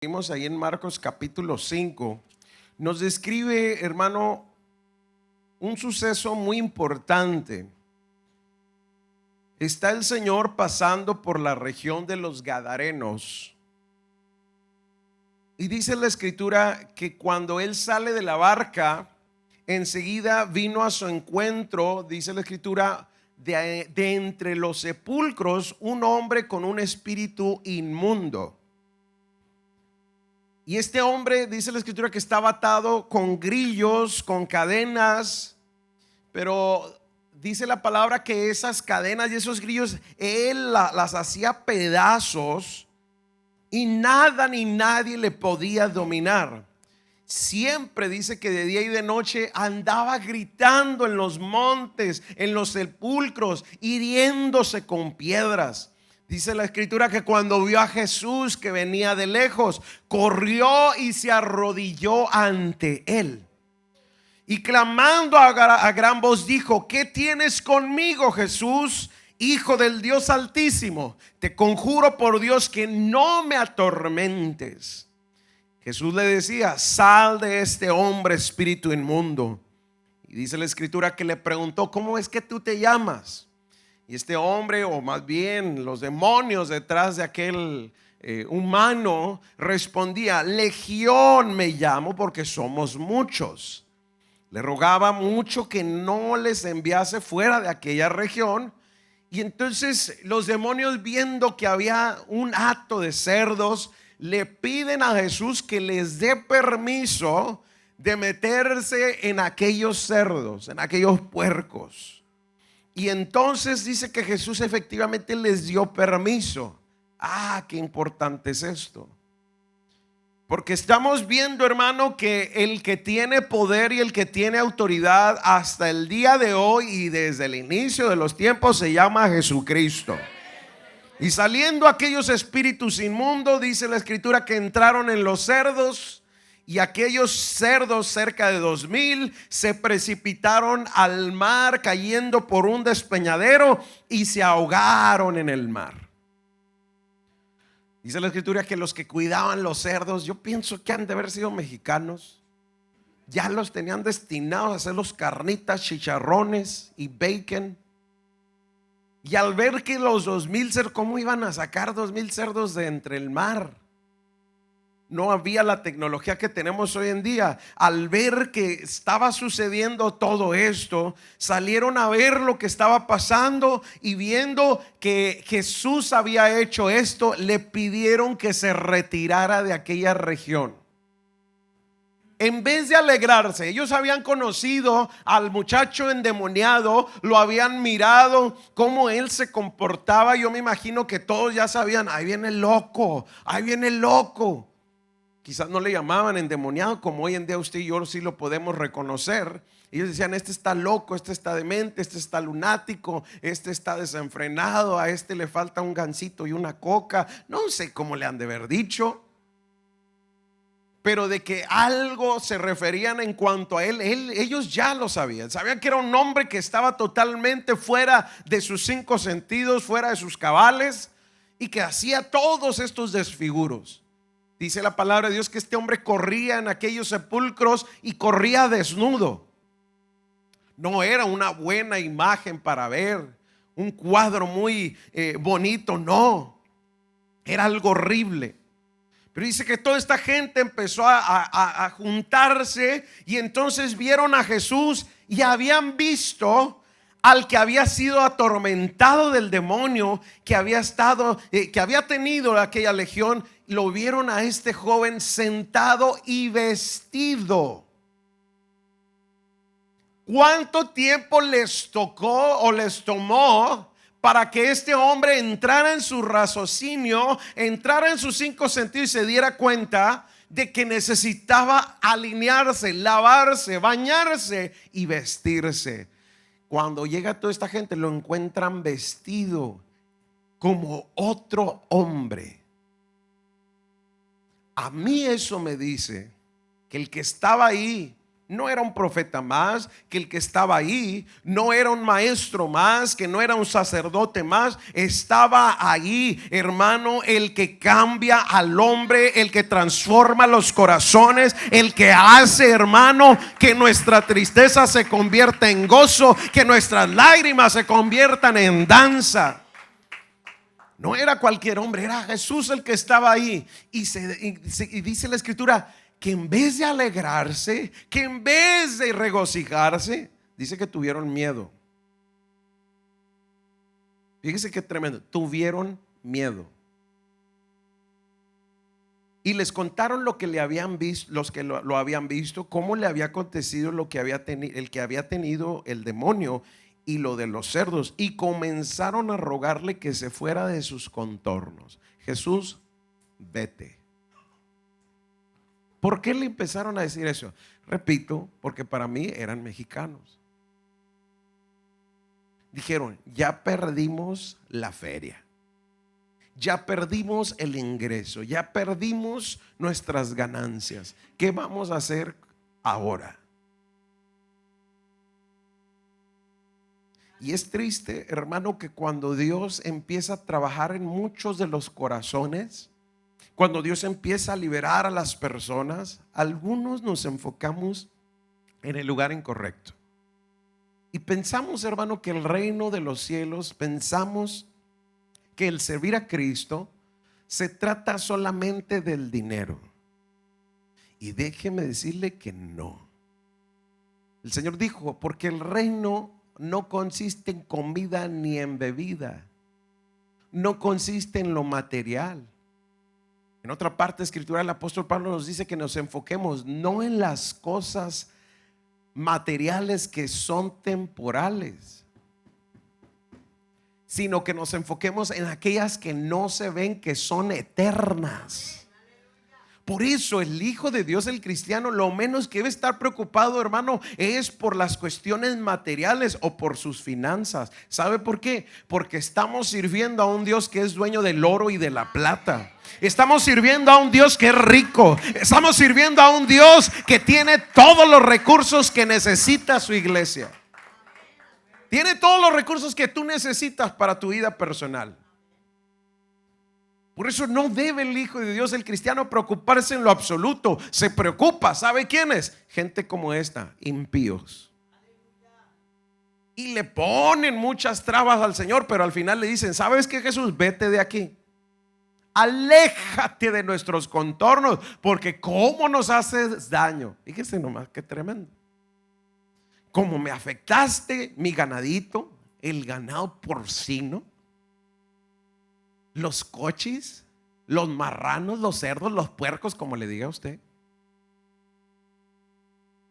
Vimos ahí en Marcos capítulo 5, nos describe, hermano, un suceso muy importante. Está el Señor pasando por la región de los Gadarenos. Y dice la escritura que cuando Él sale de la barca, enseguida vino a su encuentro, dice la escritura, de entre los sepulcros un hombre con un espíritu inmundo. Y este hombre, dice la escritura, que estaba atado con grillos, con cadenas, pero dice la palabra que esas cadenas y esos grillos, él las hacía pedazos y nada ni nadie le podía dominar. Siempre dice que de día y de noche andaba gritando en los montes, en los sepulcros, hiriéndose con piedras. Dice la escritura que cuando vio a Jesús que venía de lejos, corrió y se arrodilló ante él. Y clamando a gran voz dijo: ¿qué tienes conmigo, Jesús, Hijo del Dios Altísimo? Te conjuro por Dios que no me atormentes. Jesús le decía: sal de este hombre, espíritu inmundo. Y dice la escritura que le preguntó: ¿cómo es que tú te llamas? Y este hombre, o más bien los demonios detrás de aquel humano, respondía: Legión me llamo, porque somos muchos. Le rogaba mucho que no les enviase fuera de aquella región. Y entonces los demonios, viendo que había un hato de cerdos, le piden a Jesús que les dé permiso de meterse en aquellos cerdos, en aquellos puercos. Y entonces dice que Jesús efectivamente les dio permiso. Qué importante es esto. Porque estamos viendo, hermano, que el que tiene poder y el que tiene autoridad hasta el día de hoy y desde el inicio de los tiempos se llama Jesucristo. Y saliendo aquellos espíritus inmundos, dice la escritura que entraron en los cerdos. Y aquellos cerdos, cerca de 2000, se precipitaron al mar, cayendo por un despeñadero y se ahogaron en el mar. Dice la escritura que los que cuidaban los cerdos, yo pienso que han de haber sido mexicanos. Ya los tenían destinados a hacer los carnitas, chicharrones y bacon. Y al ver que los 2000 cerdos, ¿cómo iban a sacar 2000 cerdos de entre el mar? No había la tecnología que tenemos hoy en día. Al ver que estaba sucediendo todo esto, salieron a ver lo que estaba pasando, y viendo que Jesús había hecho esto, le pidieron que se retirara de aquella región. En vez de alegrarse, ellos habían conocido al muchacho endemoniado, lo habían mirado cómo él se comportaba. Yo me imagino que todos ya sabían: ahí viene el loco, ahí viene el loco. Quizás no le llamaban endemoniado como hoy en día usted y yo sí lo podemos reconocer. Ellos decían: este está loco, este está demente, este está lunático, este está desenfrenado, a este le falta un gansito y una coca. No sé cómo le han de haber dicho, pero de que algo se referían en cuanto a él, ellos ya lo sabían. Sabían que era un hombre que estaba totalmente fuera de sus 5 sentidos, fuera de sus cabales, y que hacía todos estos desfiguros. Dice la palabra de Dios que este hombre corría en aquellos sepulcros y corría desnudo. No era una buena imagen para ver, un cuadro muy bonito, no. Era algo horrible. Pero dice que toda esta gente empezó a juntarse, y entonces vieron a Jesús y habían visto al que había sido atormentado del demonio, que había estado, que había tenido aquella legión. Lo vieron a este joven sentado y vestido. ¿Cuánto tiempo les tocó o les tomó para que este hombre entrara en su raciocinio, entrara en sus 5 sentidos y se diera cuenta de que necesitaba alinearse, lavarse, bañarse y vestirse? Cuando llega toda esta gente, lo encuentran vestido como otro hombre. A mí eso me dice que el que estaba ahí no era un profeta más que el que estaba ahí, no era un maestro más, que no era un sacerdote más. Estaba ahí, hermano, el que cambia al hombre, el que transforma los corazones, el que hace, hermano, que nuestra tristeza se convierta en gozo, que nuestras lágrimas se conviertan en danza. No era cualquier hombre, era Jesús el que estaba ahí. Y dice la escritura que en vez de alegrarse, que en vez de regocijarse, dice que tuvieron miedo. Fíjese qué tremendo, tuvieron miedo. Y les contaron lo que le habían visto, los que lo habían visto, cómo le había acontecido lo que había el que había tenido el demonio y lo de los cerdos, y comenzaron a rogarle que se fuera de sus contornos. Jesús, vete. ¿Por qué le empezaron a decir eso? Repito, porque para mí eran mexicanos. Dijeron, ya perdimos la feria, ya perdimos el ingreso, ya perdimos nuestras ganancias. ¿Qué vamos a hacer ahora? Y es triste, hermano, que cuando Dios empieza a trabajar en muchos de los corazones, cuando Dios empieza a liberar a las personas, algunos nos enfocamos en el lugar incorrecto. Y pensamos, hermano, que el reino de los cielos, pensamos que el servir a Cristo se trata solamente del dinero. Y déjeme decirle que no. El Señor dijo, porque el reino no consiste en comida ni en bebida, no consiste en lo material. En otra parte de la escritura, el apóstol Pablo nos dice que nos enfoquemos no en las cosas materiales que son temporales, sino que nos enfoquemos en aquellas que no se ven, que son eternas. Por eso el Hijo de Dios, el cristiano, lo menos que debe estar preocupado, hermano, es por las cuestiones materiales o por sus finanzas. ¿Sabe por qué? Porque estamos sirviendo a un Dios que es dueño del oro y de la plata. Estamos sirviendo a un Dios que es rico. Estamos sirviendo a un Dios que tiene todos los recursos que necesita su iglesia. Tiene todos los recursos que tú necesitas para tu vida personal. Por eso no debe el Hijo de Dios, el cristiano, preocuparse en lo absoluto. Se preocupa, ¿sabe quiénes? Gente como esta, impíos. Y le ponen muchas trabas al Señor, pero al final le dicen, ¿sabes qué, Jesús? Vete de aquí. Aléjate de nuestros contornos, porque cómo nos haces daño. Fíjese nomás, qué tremendo. Como me afectaste mi ganadito, el ganado porcino, los cochis, los marranos, los cerdos, los puercos, como le diga a usted.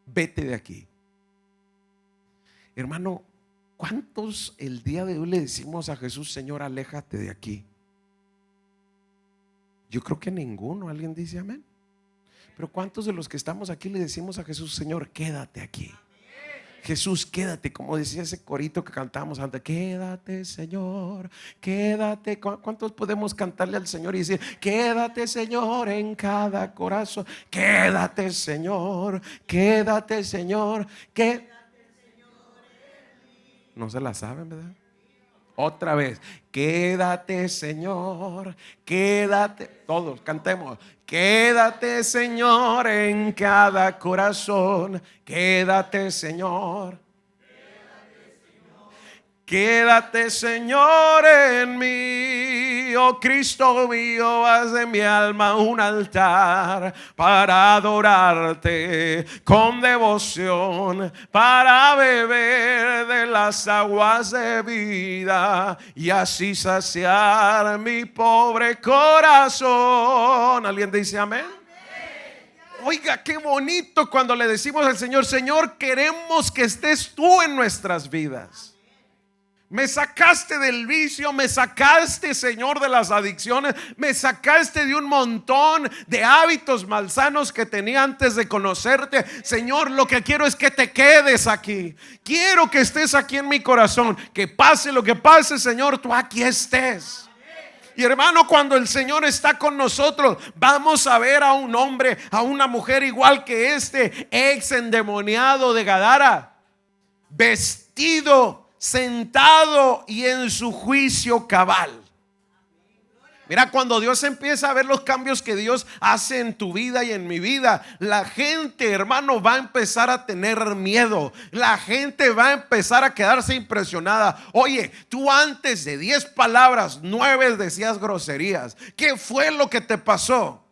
Vete de aquí. Hermano, ¿cuántos el día de hoy le decimos a Jesús, Señor, aléjate de aquí? Yo creo que ninguno. ¿Alguien dice amén? Pero ¿cuántos de los que estamos aquí le decimos a Jesús, Señor, quédate aquí? Jesús, quédate, como decía ese corito que cantábamos antes, quédate, Señor, quédate. ¿Cuántos podemos cantarle al Señor y decir, quédate, Señor, en cada corazón? Quédate, Señor, quédate, Señor, no se la saben, ¿verdad? Otra vez, quédate, Señor, quédate. Todos cantemos, quédate, Señor, en cada corazón. Quédate, Señor. Quédate, Señor, en mí. Oh Cristo mío, haz de mi alma un altar para adorarte con devoción, para beber de las aguas de vida y así saciar mi pobre corazón. ¿Alguien dice amén? Oiga, qué bonito cuando le decimos al Señor, Señor, queremos que estés tú en nuestras vidas. Me sacaste del vicio, me sacaste, Señor, de las adicciones, me sacaste de un montón de hábitos malsanos que tenía antes de conocerte. Señor, lo que quiero es que te quedes aquí. Quiero que estés aquí en mi corazón. Que pase lo que pase, Señor, tú aquí estés. Y hermano, cuando el Señor está con nosotros, vamos a ver a un hombre, a una mujer igual que este ex endemoniado de Gadara, vestido, sentado y en su juicio cabal. Mira, cuando Dios empieza a ver los cambios que Dios hace en tu vida y en mi vida, la gente, hermano, va a empezar a tener miedo. La gente va a empezar a quedarse impresionada. Oye, tú antes de 10 palabras, 9 decías groserías. ¿Qué fue lo que te pasó?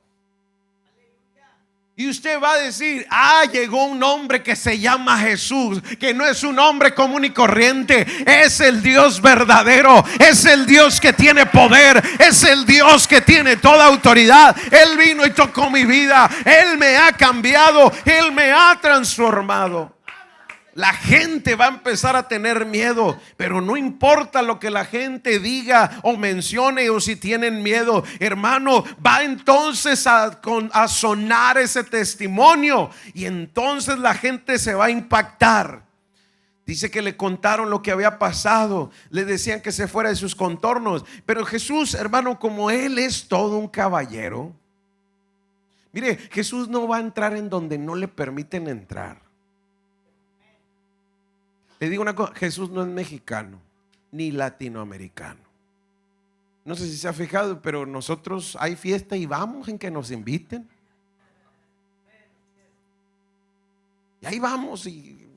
Y usted va a decir: llegó un hombre que se llama Jesús, que no es un hombre común y corriente, es el Dios verdadero, es el Dios que tiene poder, es el Dios que tiene toda autoridad. Él vino y tocó mi vida, Él me ha cambiado, Él me ha transformado. La gente va a empezar a tener miedo, pero no importa lo que la gente diga o mencione, o si tienen miedo, hermano, va entonces a sonar ese testimonio, y entonces la gente se va a impactar. Dice que le contaron lo que había pasado, le decían que se fuera de sus contornos, pero Jesús, hermano, como Él es todo un caballero, mire, Jesús no va a entrar en donde no le permiten entrar. Le digo una cosa: Jesús no es mexicano ni latinoamericano. No sé si se ha fijado, pero nosotros hay fiesta y vamos en que nos inviten. Y ahí vamos, y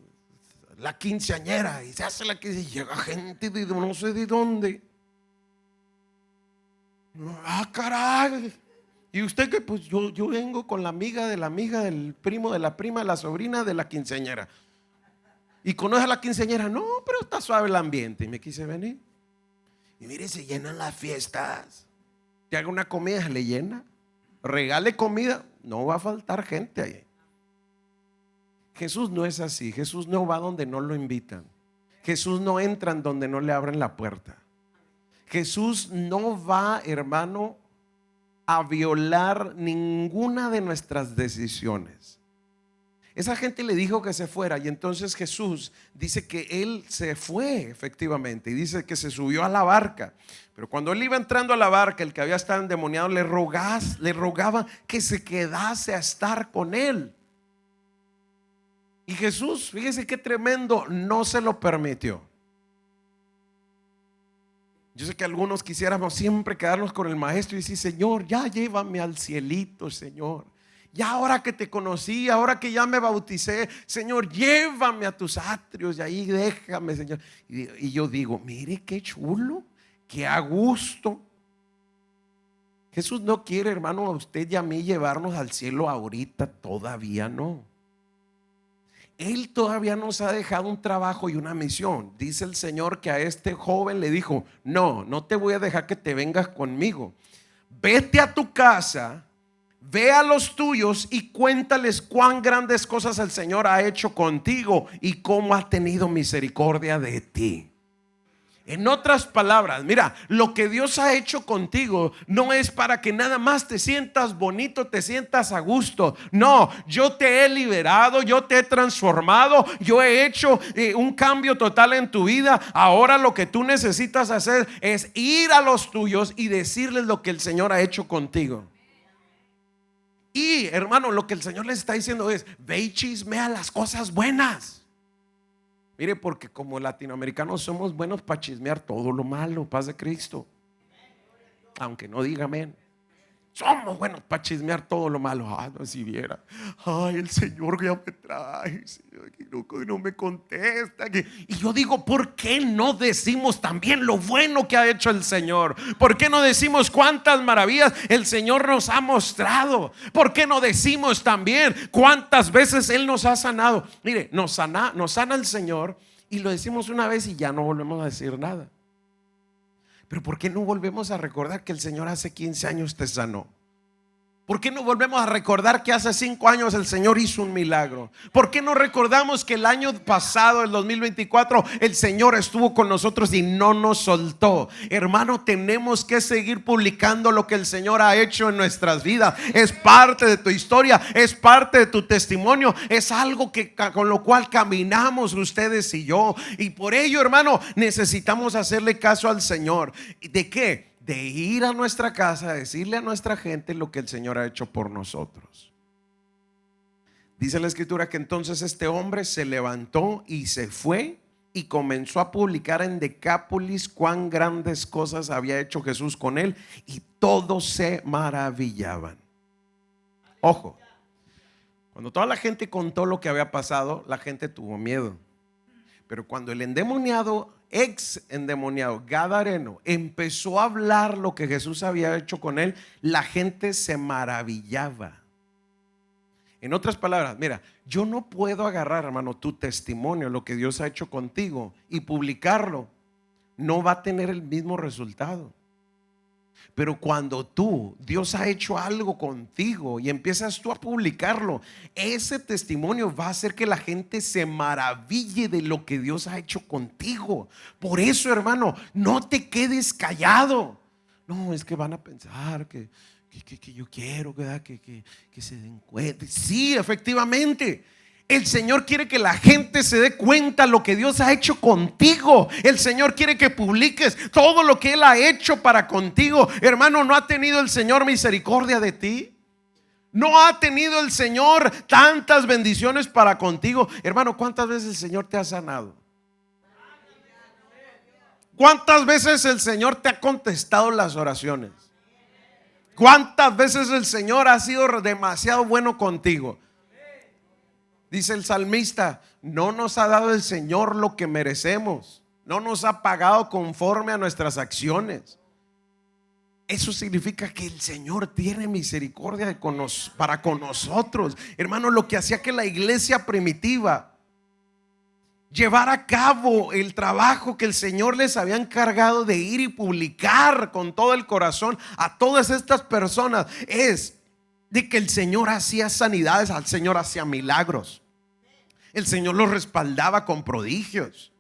la quinceañera, y se hace la que llega gente de no sé de dónde. Caray. Y usted que pues yo vengo con la amiga de la amiga del primo de la prima de la sobrina de la quinceañera. Y conoce a la quinceañera. No, pero está suave el ambiente. Y me quise venir. Y mire, se llenan las fiestas. Te haga una comida, se le llena. Regale comida, no va a faltar gente ahí. Jesús no es así. Jesús no va donde no lo invitan. Jesús no entra en donde no le abren la puerta. Jesús no va, hermano, a violar ninguna de nuestras decisiones. Esa gente le dijo que se fuera, y entonces Jesús dice que Él se fue efectivamente, y dice que se subió a la barca. Pero cuando Él iba entrando a la barca, el que había estado endemoniado le rogaba que se quedase a estar con Él. Y Jesús, fíjese qué tremendo, no se lo permitió. Yo sé que algunos quisiéramos siempre quedarnos con el maestro y decir: Señor, ya llévame al cielito, Señor. Ya ahora que te conocí, ahora que ya me bauticé, Señor, llévame a tus atrios y ahí déjame, Señor. Y yo digo: mire qué chulo, qué a gusto. Jesús no quiere, hermano, a usted y a mí llevarnos al cielo ahorita, todavía no. Él todavía nos ha dejado un trabajo y una misión. Dice el Señor que a este joven le dijo: no te voy a dejar que te vengas conmigo. Vete a tu casa, ve a los tuyos y cuéntales cuán grandes cosas el Señor ha hecho contigo y cómo ha tenido misericordia de ti. En otras palabras, mira, lo que Dios ha hecho contigo no es para que nada más te sientas bonito, te sientas a gusto. No, yo te he liberado, yo te he transformado, yo he hecho un cambio total en tu vida. Ahora lo que tú necesitas hacer es ir a los tuyos y decirles lo que el Señor ha hecho contigo. Y hermano, lo que el Señor les está diciendo es: ve y chismea las cosas buenas. Mire, porque como latinoamericanos somos buenos para chismear todo lo malo, paz de Cristo. Aunque no diga amén. Somos buenos para chismear todo lo malo. No, si viera, el Señor ya me trae, no me contesta. Y yo digo: ¿por qué no decimos también lo bueno que ha hecho el Señor? ¿Por qué no decimos cuántas maravillas el Señor nos ha mostrado? ¿Por qué no decimos también cuántas veces Él nos ha sanado? Mire, nos sana el Señor, y lo decimos una vez y ya no volvemos a decir nada. Pero ¿por qué no volvemos a recordar que el Señor hace 15 años te sanó? ¿Por qué no volvemos a recordar que hace 5 años el Señor hizo un milagro? ¿Por qué no recordamos que el año pasado, el 2024, el Señor estuvo con nosotros y no nos soltó? Hermano, tenemos que seguir publicando lo que el Señor ha hecho en nuestras vidas. Es parte de tu historia, es parte de tu testimonio, es algo que con lo cual caminamos ustedes y yo. Y por ello, hermano, necesitamos hacerle caso al Señor. ¿De qué? de ir a nuestra casa a decirle a nuestra gente lo que el Señor ha hecho por nosotros. Dice la escritura que entonces este hombre se levantó y se fue y comenzó a publicar en Decápolis cuán grandes cosas había hecho Jesús con él, y todos se maravillaban. Ojo, cuando toda la gente contó lo que había pasado, la gente tuvo miedo. Pero cuando el endemoniado, ex endemoniado, gadareno, empezó a hablar lo que Jesús había hecho con él, la gente se maravillaba. En otras palabras, mira, yo no puedo agarrar, hermano, tu testimonio, lo que Dios ha hecho contigo, y publicarlo. No va a tener el mismo resultado. Pero cuando Dios ha hecho algo contigo y empiezas tú a publicarlo, ese testimonio va a hacer que la gente se maraville de lo que Dios ha hecho contigo. Por eso, hermano, no te quedes callado. No, es que van a pensar que yo quiero que se den cuenta. Sí, efectivamente, el Señor quiere que la gente se dé cuenta lo que Dios ha hecho contigo. El Señor quiere que publiques todo lo que Él ha hecho para contigo. Hermano, ¿no ha tenido el Señor misericordia de ti? ¿No ha tenido el Señor tantas bendiciones para contigo? Hermano, ¿cuántas veces el Señor te ha sanado? ¿Cuántas veces el Señor te ha contestado las oraciones? ¿Cuántas veces el Señor ha sido demasiado bueno contigo? Dice el salmista: no nos ha dado el Señor lo que merecemos, no nos ha pagado conforme a nuestras acciones. Eso significa que el Señor tiene misericordia para con nosotros. Hermano, lo que hacía que la iglesia primitiva llevar a cabo el trabajo que el Señor les había encargado de ir y publicar con todo el corazón a todas estas personas, es de que el Señor hacía sanidades, el Señor hacía milagros, el Señor los respaldaba con prodigios.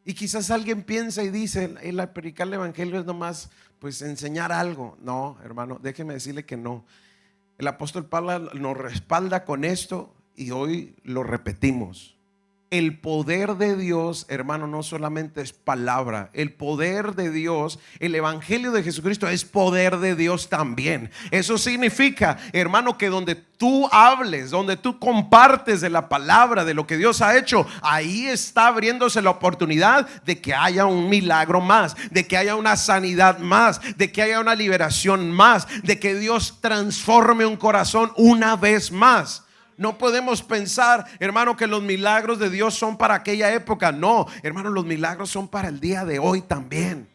Y quizás alguien piensa y dice: el predicar el evangelio es nomás pues enseñar algo. No, hermano, déjeme decirle que no. El apóstol Pablo nos respalda con esto y hoy lo repetimos. El poder de Dios, hermano, no solamente es palabra. El poder de Dios, el evangelio de Jesucristo es poder de Dios también. Eso significa, hermano, que donde tú hables, donde tú compartes de la palabra, de lo que Dios ha hecho, ahí está abriéndose la oportunidad de que haya un milagro más, de que haya una sanidad más, de que haya una liberación más, de que Dios transforme un corazón una vez más. No podemos pensar, hermano, que los milagros de Dios son para aquella época. No, hermano, los milagros son para el día de hoy también.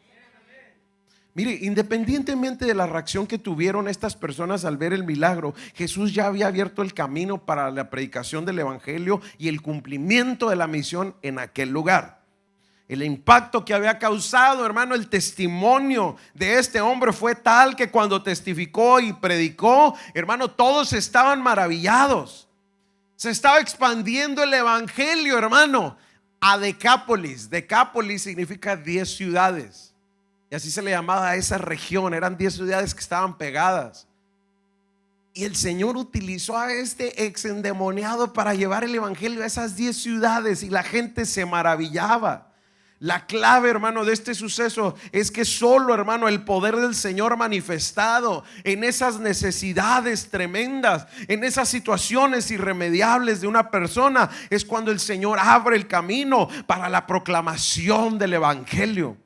Mire, independientemente de la reacción que tuvieron estas personas al ver el milagro, Jesús ya había abierto el camino para la predicación del evangelio y el cumplimiento de la misión en aquel lugar. El impacto que había causado, hermano, el testimonio de este hombre fue tal que cuando testificó y predicó, hermano, todos estaban maravillados. Se estaba expandiendo el evangelio, hermano, a Decápolis. Decápolis significa 10 ciudades. Y así se le llamaba a esa región. Eran 10 ciudades que estaban pegadas. Y el Señor utilizó a este ex endemoniado para llevar el evangelio a esas 10 ciudades y la gente se maravillaba. La clave, hermano, de este suceso es que solo, hermano, el poder del Señor manifestado en esas necesidades tremendas, en esas situaciones irremediables de una persona, es cuando el Señor abre el camino para la proclamación del evangelio.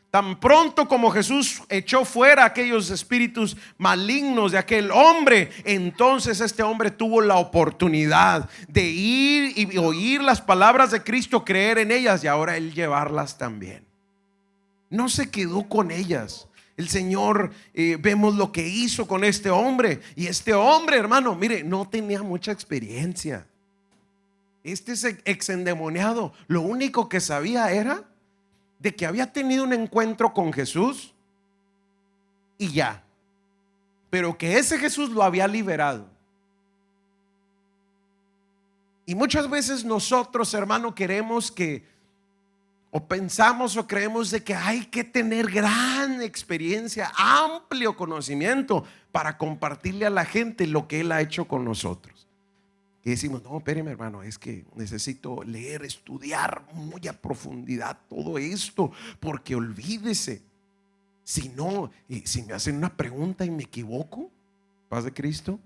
Tan pronto como Jesús echó fuera aquellos espíritus malignos de aquel hombre, entonces este hombre tuvo la oportunidad de ir y oír las palabras de Cristo, creer en ellas y ahora él llevarlas también. No se quedó con ellas. El Señor, vemos lo que hizo con este hombre. Y este hombre, hermano, mire, no tenía mucha experiencia. Este ex endemoniado, lo único que sabía era de que había tenido un encuentro con Jesús y ya, pero que ese Jesús lo había liberado. Y muchas veces nosotros, hermano, queremos que, o pensamos o creemos de que hay que tener gran experiencia, amplio conocimiento para compartirle a la gente lo que Él ha hecho con nosotros. Y decimos: no, espéreme, hermano, es que necesito leer, estudiar muy a profundidad todo esto, porque olvídese, Si no, y si me hacen una pregunta y me equivoco, paz de Cristo.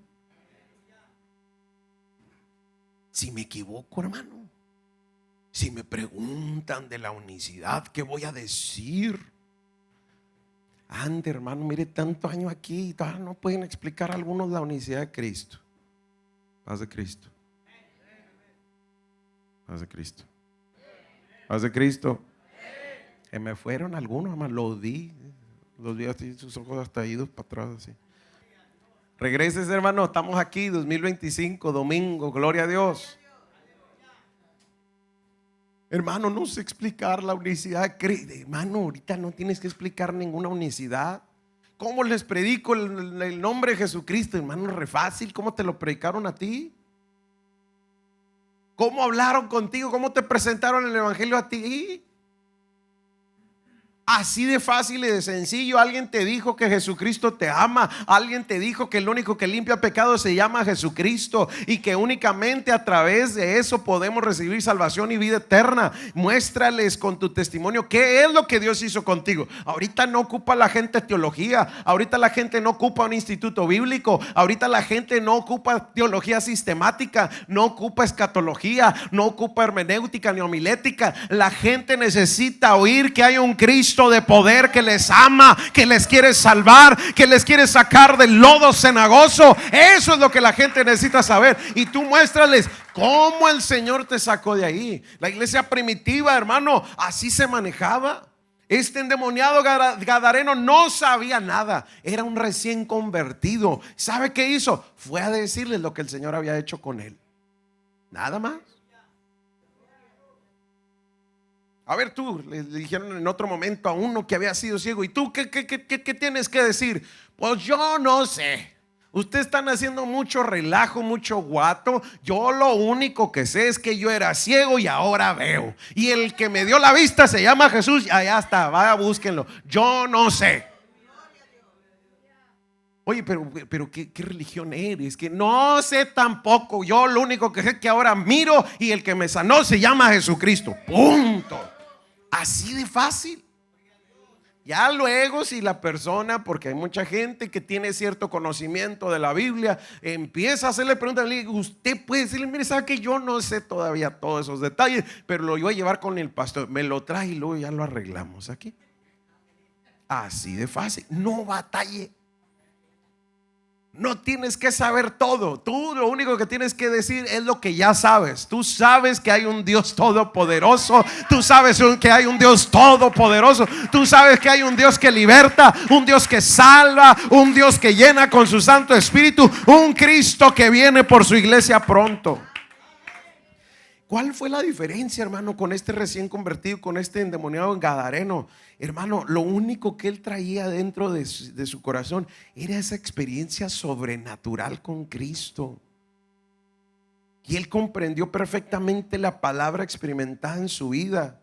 Si me equivoco, hermano, si me preguntan de la unicidad, ¿qué voy a decir? Ande, hermano, mire, tantos años aquí y todavía no pueden explicar a algunos la unicidad de Cristo. Paz de Cristo. Paz de Cristo. Paz de Cristo. Que me fueron algunos, hermano, los vi así, sus ojos hasta idos para atrás así. Regreses, hermano, estamos aquí 2025, domingo, gloria a Dios. Hermano, no sé explicar la unicidad. Hermano, ahorita no tienes que explicar ninguna unicidad. ¿Cómo les predico el nombre de Jesucristo? Hermano, re fácil. ¿Cómo te lo predicaron a ti? ¿Cómo hablaron contigo? ¿Cómo te presentaron el evangelio a ti? Así de fácil y de sencillo. Alguien te dijo que Jesucristo te ama. Alguien te dijo que el único que limpia pecado se llama Jesucristo, y que únicamente a través de eso podemos recibir salvación y vida eterna. Muéstrales con tu testimonio qué es lo que Dios hizo contigo. Ahorita no ocupa la gente teología. Ahorita la gente no ocupa un instituto bíblico. Ahorita la gente no ocupa teología sistemática, no ocupa escatología, no ocupa hermenéutica ni homilética. La gente necesita oír que hay un Cristo de poder que les ama, que les quiere salvar, que les quiere sacar del lodo cenagoso. Eso es lo que la gente necesita saber. Y tú muéstrales cómo el Señor te sacó de ahí. La iglesia primitiva, hermano, así se manejaba. Este endemoniado gadareno no sabía nada. Era un recién convertido. ¿Sabe qué hizo? Fue a decirles lo que el Señor había hecho con él. Nada más. A ver, tú, le dijeron en otro momento a uno que había sido ciego, ¿y tú qué tienes que decir? Pues yo no sé. Ustedes están haciendo mucho relajo, mucho guato. Yo lo único que sé es que yo era ciego y ahora veo. Y el que me dio la vista se llama Jesús. Allá está, vaya, búsquenlo. Yo no sé. Oye, pero ¿qué religión eres? Que no sé tampoco. Yo lo único que sé es que ahora miro y el que me sanó se llama Jesucristo. Punto. Así de fácil. Ya luego, si la persona, porque hay mucha gente que tiene cierto conocimiento de la Biblia, empieza a hacerle preguntas, usted puede decirle, mire, sabe que yo no sé todavía todos esos detalles, pero lo iba a llevar con el pastor, me lo trae y luego ya lo arreglamos aquí. Así de fácil. No batalle. No tienes que saber todo. Tú lo único que tienes que decir es lo que ya sabes. Tú sabes que hay un Dios todopoderoso. Tú sabes que hay un Dios todopoderoso. Tú sabes que hay un Dios que liberta, un Dios que salva, un Dios que llena con su Santo Espíritu, un Cristo que viene por su iglesia pronto. ¿Cuál fue la diferencia, hermano, con este recién convertido, con este endemoniado en gadareno? Hermano, lo único que él traía dentro de su corazón era esa experiencia sobrenatural con Cristo. Y él comprendió perfectamente la palabra experimentada en su vida,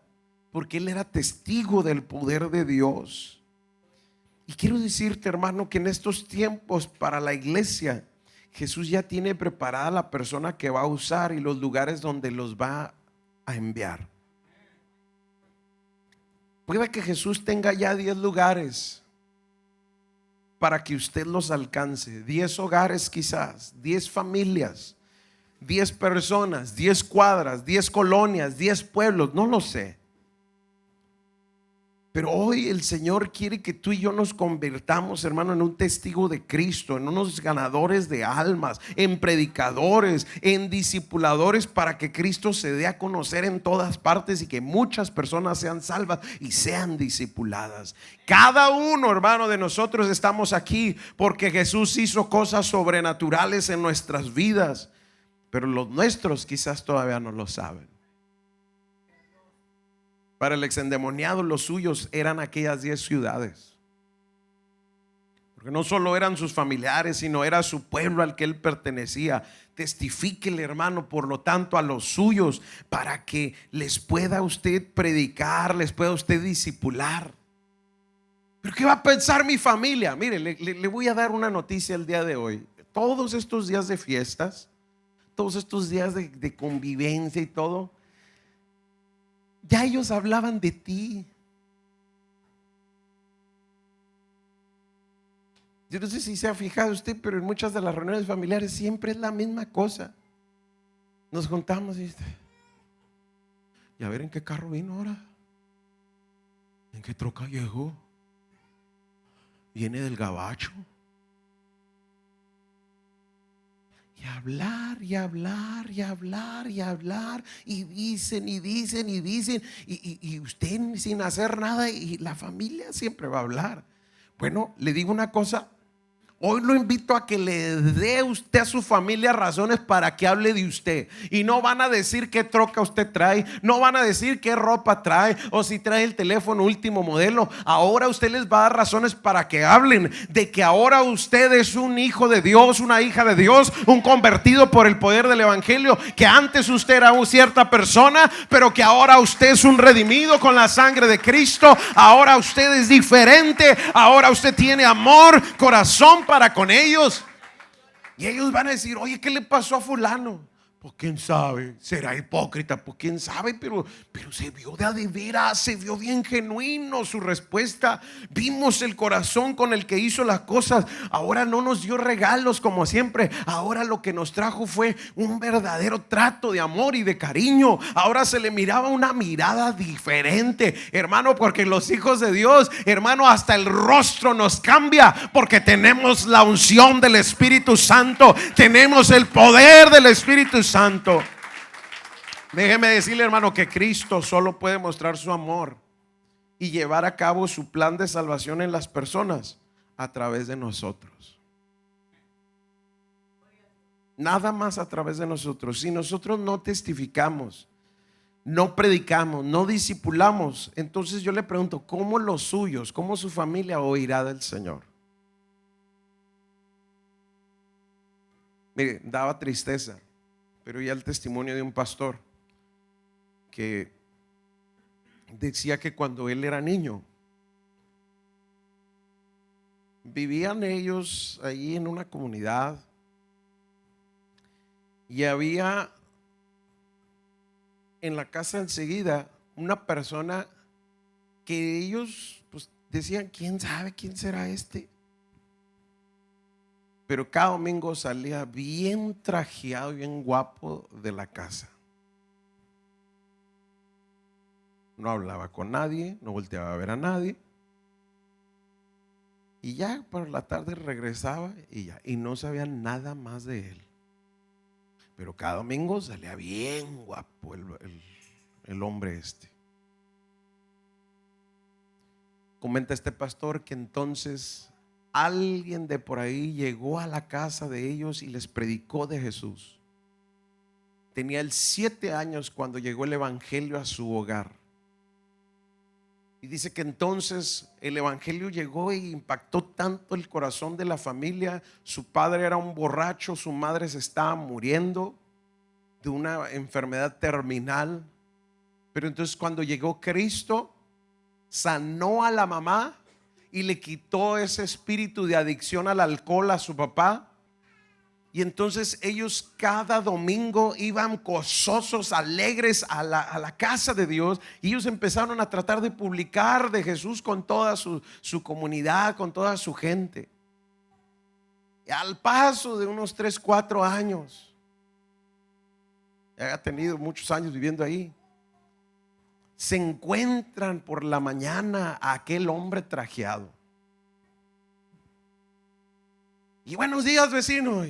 porque él era testigo del poder de Dios. Y quiero decirte, hermano, que en estos tiempos para la iglesia, Jesús ya tiene preparada la persona que va a usar y los lugares donde los va a enviar. Puede que Jesús tenga ya 10 lugares para que usted los alcance. 10 hogares quizás, 10 familias, 10 personas, 10 cuadras, 10 colonias, 10 pueblos, no lo sé. Pero hoy el Señor quiere que tú y yo nos convirtamos, hermano, en un testigo de Cristo, en unos ganadores de almas, en predicadores, en discipuladores, para que Cristo se dé a conocer en todas partes y que muchas personas sean salvas y sean discipuladas. Cada uno, hermano, de nosotros estamos aquí porque Jesús hizo cosas sobrenaturales en nuestras vidas, pero los nuestros quizás todavía no lo saben. Para el exendemoniado, los suyos eran aquellas 10 ciudades, porque no solo eran sus familiares, sino era su pueblo al que él pertenecía. Testifíquele, hermano, por lo tanto, a los suyos, para que les pueda usted predicar, les pueda usted discipular. ¿Pero qué va a pensar mi familia? Mire, le voy a dar una noticia el día de hoy. Todos estos días de fiestas, todos estos días de convivencia y todo, ya ellos hablaban de ti. Yo no sé si se ha fijado usted, pero en muchas de las reuniones familiares siempre es la misma cosa. Nos juntamos y a ver en qué carro vino ahora, en qué troca llegó, viene del gabacho. Y hablar y hablar y hablar y hablar, y dicen y dicen y dicen, y usted sin hacer nada, y la familia siempre va a hablar. Bueno, le digo una cosa. Hoy lo invito a que le dé usted a su familia razones para que hable de usted. Y no van a decir qué troca usted trae, no van a decir qué ropa trae, o si trae el teléfono último modelo. Ahora usted les va a dar razones para que hablen de que ahora usted es un hijo de Dios, una hija de Dios, un convertido por el poder del evangelio. Que antes usted era una cierta persona, pero que ahora usted es un redimido con la sangre de Cristo. Ahora usted es diferente, ahora usted tiene amor, corazón para con ellos. Y ellos van a decir: oye, ¿qué le pasó a fulano? Pues quién sabe, será hipócrita, pues quién sabe, pero se vio de veras, se vio bien genuino su respuesta. Vimos el corazón con el que hizo las cosas. Ahora no nos dio regalos como siempre, ahora lo que nos trajo fue un verdadero trato de amor y de cariño. Ahora se le miraba una mirada diferente, hermano, porque los hijos de Dios, hermano, hasta el rostro nos cambia, porque tenemos la unción del Espíritu Santo, tenemos el poder del Espíritu Santo. Déjeme decirle, hermano, que Cristo solo puede mostrar su amor y llevar a cabo su plan de salvación en las personas a través de nosotros. Nada más a través de nosotros. Si nosotros no testificamos, no predicamos, no discipulamos, entonces yo le pregunto: ¿cómo los suyos, cómo su familia oirá del Señor? Mire, daba tristeza, pero ya el testimonio de un pastor que decía que cuando él era niño, vivían ellos ahí en una comunidad y había en la casa enseguida una persona que ellos pues decían: ¿quién sabe quién será este? Pero cada domingo salía bien trajeado, bien guapo de la casa. No hablaba con nadie, no volteaba a ver a nadie. Y ya por la tarde regresaba y no sabía nada más de él. Pero cada domingo salía bien guapo el hombre este. Comenta este pastor que entonces alguien de por ahí llegó a la casa de ellos y les predicó de Jesús. Tenía él 7 años cuando llegó el evangelio a su hogar. Y dice que entonces el evangelio llegó y impactó tanto el corazón de la familia. Su padre era un borracho, su madre se estaba muriendo de una enfermedad terminal. Pero entonces cuando llegó Cristo, sanó a la mamá y le quitó ese espíritu de adicción al alcohol a su papá. Y entonces ellos cada domingo iban gozosos, alegres a la casa de Dios. Y ellos empezaron a tratar de publicar de Jesús con toda su comunidad, con toda su gente. Y al paso de unos 3, 4 años, ya ha tenido muchos años viviendo ahí, se encuentran por la mañana a aquel hombre trajeado. Y buenos días, vecino.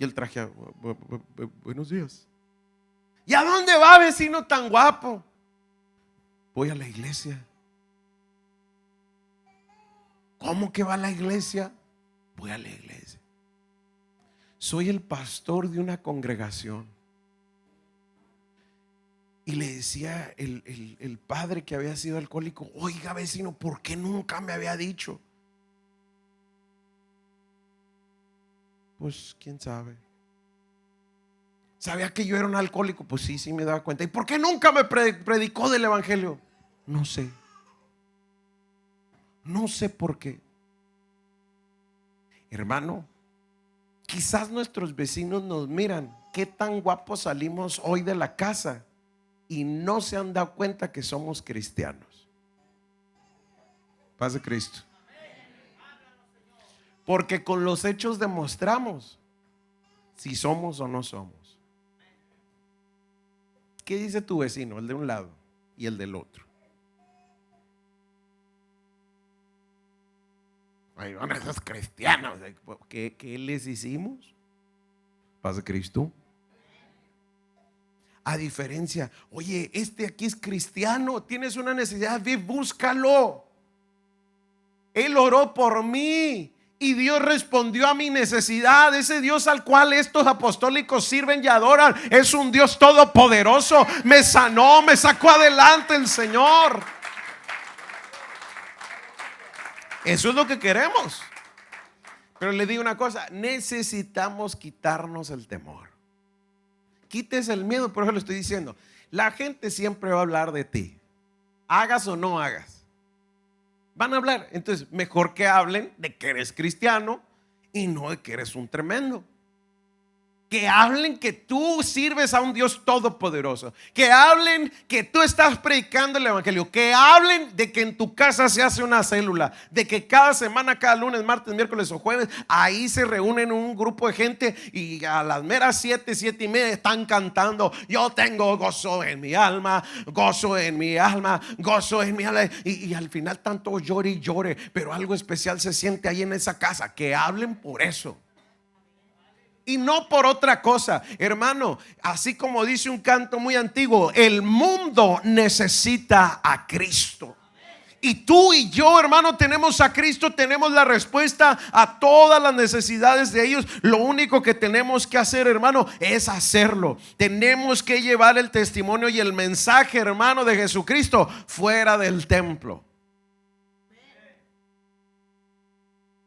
Y el trajeado: buenos días. ¿Y a dónde va, vecino tan guapo? Voy a la iglesia. ¿Cómo que va a la iglesia? Voy a la iglesia. Soy el pastor de una congregación. Y le decía el padre que había sido alcohólico: oiga, vecino, ¿por qué nunca me había dicho? Pues quién sabe. ¿Sabía que yo era un alcohólico? Pues sí me daba cuenta. ¿Y por qué nunca me predicó del evangelio? No sé. No sé por qué. Hermano, quizás nuestros vecinos nos miran qué tan guapos salimos hoy de la casa y no se han dado cuenta que somos cristianos. Paz de Cristo. Porque con los hechos demostramos si somos o no somos. ¿Qué dice tu vecino, el de un lado y el del otro? Ay, van esos cristianos. ¿Qué les hicimos? Paz de Cristo. A diferencia, oye, este aquí es cristiano, tienes una necesidad, ve, búscalo. Él oró por mí y Dios respondió a mi necesidad. Ese Dios al cual estos apostólicos sirven y adoran es un Dios todopoderoso. Me sanó, me sacó adelante el Señor. Eso es lo que queremos. Pero le digo una cosa, necesitamos quitarnos el temor. Quites el miedo. Por eso le estoy diciendo, la gente siempre va a hablar de ti, hagas o no hagas, van a hablar. Entonces mejor que hablen de que eres cristiano y no de que eres un tremendo. Que hablen que tú sirves a un Dios todopoderoso. Que hablen que tú estás predicando el evangelio. Que hablen de que en tu casa se hace una célula. De que cada semana, cada lunes, martes, miércoles o jueves, ahí se reúnen un grupo de gente y a las meras 7:30 están cantando: yo tengo gozo en mi alma, gozo en mi alma, gozo en mi alma. Y al final tanto llore y llore, pero algo especial se siente ahí en esa casa. Que hablen por eso y no por otra cosa, hermano. Así como dice un canto muy antiguo, el mundo necesita a Cristo. Y tú y yo, hermano, tenemos a Cristo, tenemos la respuesta a todas las necesidades de ellos. Lo único que tenemos que hacer, hermano, es hacerlo. Tenemos que llevar el testimonio y el mensaje, hermano, de Jesucristo fuera del templo.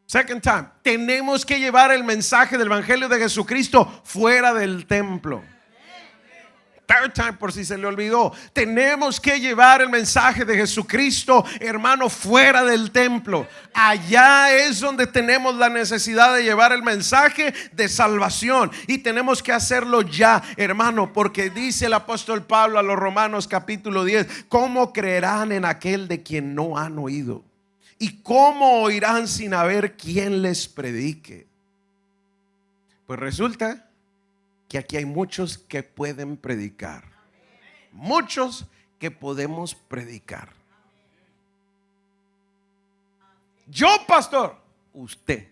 Second time, tenemos que llevar el mensaje del evangelio de Jesucristo fuera del templo. Third time, por si se le olvidó, tenemos que llevar el mensaje de Jesucristo, hermano, fuera del templo. Allá es donde tenemos la necesidad de llevar el mensaje de salvación, y tenemos que hacerlo ya, hermano, porque dice el apóstol Pablo a los Romanos capítulo 10: ¿cómo creerán en aquel de quien no han oído? ¿Y cómo oirán sin haber quien les predique? Pues resulta que aquí hay muchos que pueden predicar. Muchos que podemos predicar. Yo, pastor, usted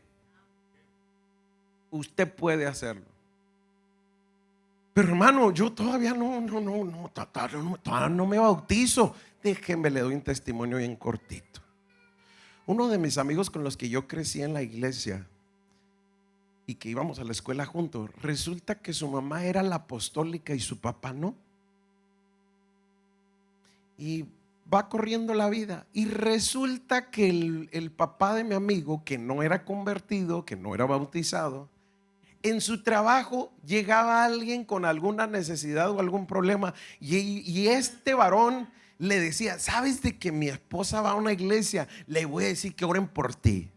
puede hacerlo. Pero hermano, yo todavía todavía no me bautizo. Déjenme, le doy un testimonio bien cortito. Uno de mis amigos con los que yo crecí en la iglesia y que íbamos a la escuela juntos, resulta que su mamá era la apostólica y su papá no. Y va corriendo la vida, y resulta que el papá de mi amigo, que no era convertido, que no era bautizado, en su trabajo llegaba alguien con alguna necesidad o algún problema, y este varón le decía: ¿sabes de que mi esposa va a una iglesia? Le voy a decir que oren por ti.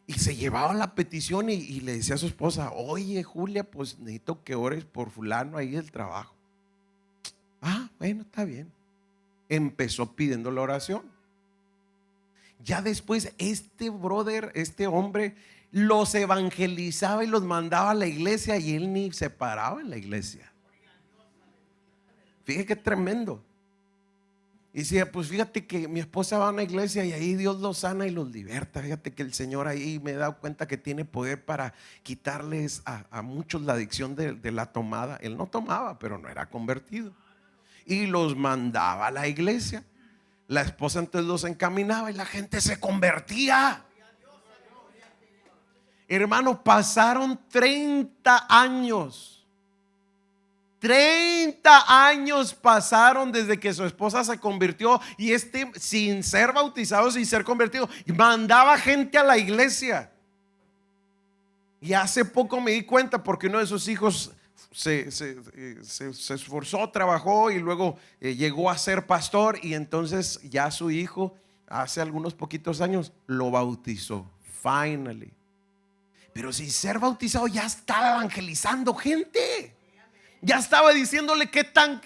Y se llevaba la petición y le decía a su esposa: oye, Julia, pues necesito que ores por fulano ahí del trabajo. Ah, bueno, está bien. Empezó pidiendo la oración. Ya después este brother, este hombre, los evangelizaba y los mandaba a la iglesia, y él ni se paraba en la iglesia. Fíjate qué tremendo. Y decía: pues fíjate que mi esposa va a una iglesia y ahí Dios los sana y los liberta. Fíjate que el Señor ahí, me he dado cuenta que tiene poder para quitarles a muchos la adicción de la tomada. Él no tomaba, pero no era convertido. Y los mandaba a la iglesia. La esposa entonces los encaminaba y la gente se convertía. Hermano, pasaron 30 años. 30 años pasaron desde que su esposa se convirtió, y sin ser bautizado, sin ser convertido, mandaba gente a la iglesia. Y hace poco me di cuenta, porque uno de sus hijos se esforzó, trabajó y luego llegó a ser pastor, y entonces ya su hijo hace algunos poquitos años lo bautizó, finally. Pero sin ser bautizado ya estaba evangelizando gente. Ya estaba diciéndole qué tan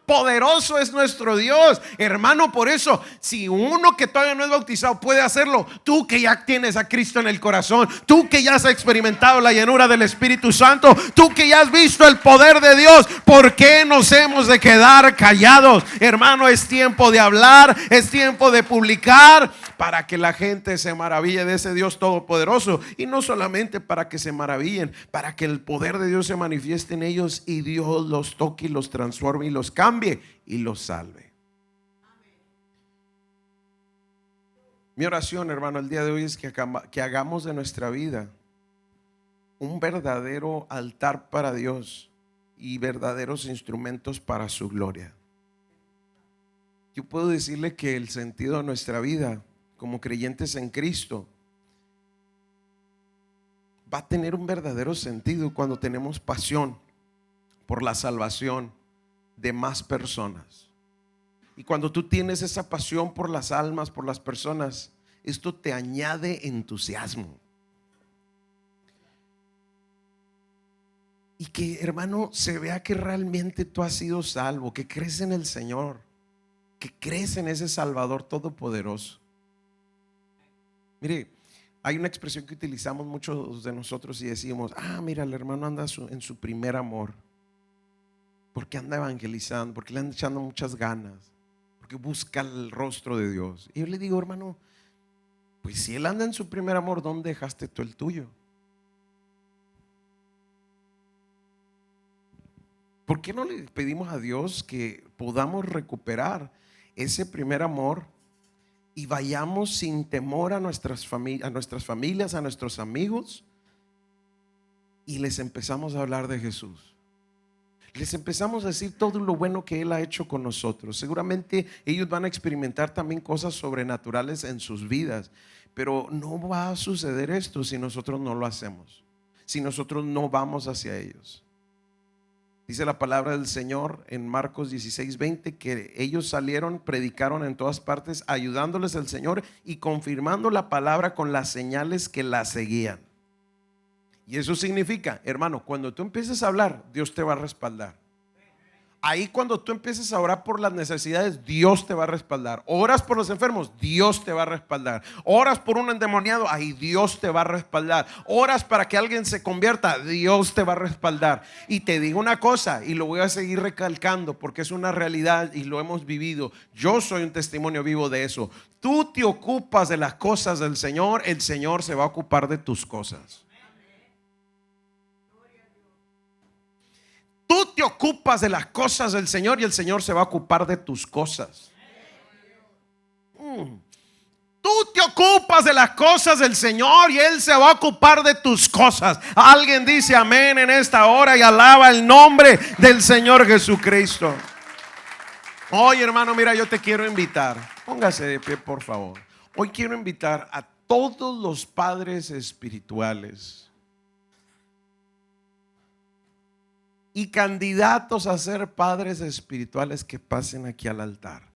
poderoso es nuestro Dios, hermano. Por eso, si uno que todavía no es bautizado puede hacerlo, tú que ya tienes a Cristo en el corazón, tú que ya has experimentado la llenura del Espíritu Santo, tú que ya has visto el poder de Dios, ¿por qué nos hemos de quedar callados? Hermano, es tiempo de hablar, es tiempo de publicar, para que la gente se maraville de ese Dios todopoderoso. Y no solamente para que se maravillen, para que el poder de Dios se manifieste en ellos y Dios los toque y los transforme y los cambie y los salve. Mi oración, hermano, el día de hoy es que hagamos de nuestra vida un verdadero altar para Dios y verdaderos instrumentos para su gloria. Yo puedo decirle que el sentido de nuestra vida como creyentes en Cristo va a tener un verdadero sentido cuando tenemos pasión por la salvación de más personas. Y cuando tú tienes esa pasión por las almas, por las personas, esto te añade entusiasmo. Y que, hermano, se vea que realmente tú has sido salvo, que crees en el Señor, que crees en ese Salvador todopoderoso. Mire, hay una expresión que utilizamos muchos de nosotros y decimos: mira, el hermano anda en su primer amor, porque anda evangelizando, porque le anda echando muchas ganas, porque busca el rostro de Dios. Y yo le digo: hermano, pues si él anda en su primer amor, ¿dónde dejaste tú el tuyo? ¿Por qué no le pedimos a Dios que podamos recuperar ese primer amor y vayamos sin temor a nuestras familias, a nuestros amigos, y les empezamos a hablar de Jesús? Les empezamos a decir todo lo bueno que Él ha hecho con nosotros. Seguramente ellos van a experimentar también cosas sobrenaturales en sus vidas, pero no va a suceder esto si nosotros no lo hacemos, si nosotros no vamos hacia ellos. Dice la palabra del Señor en Marcos 16:20 que ellos salieron, predicaron en todas partes, ayudándoles el Señor y confirmando la palabra con las señales que la seguían. Y eso significa, hermano, cuando tú empieces a hablar, Dios te va a respaldar. Ahí cuando tú empieces a orar por las necesidades, Dios te va a respaldar. Oras por los enfermos, Dios te va a respaldar. Oras por un endemoniado, ahí Dios te va a respaldar. Oras para que alguien se convierta, Dios te va a respaldar. Y te digo una cosa, y lo voy a seguir recalcando porque es una realidad y lo hemos vivido. Yo soy un testimonio vivo de eso. Tú te ocupas de las cosas del Señor, el Señor se va a ocupar de tus cosas. Tú te ocupas de las cosas del Señor y el Señor se va a ocupar de tus cosas. Tú te ocupas de las cosas del Señor y Él se va a ocupar de tus cosas. Alguien dice amén en esta hora y alaba el nombre del Señor Jesucristo. Hoy, hermano, mira, yo te quiero invitar. Póngase de pie, por favor. Hoy quiero invitar a todos los padres espirituales y candidatos a ser padres espirituales que pasen aquí al altar.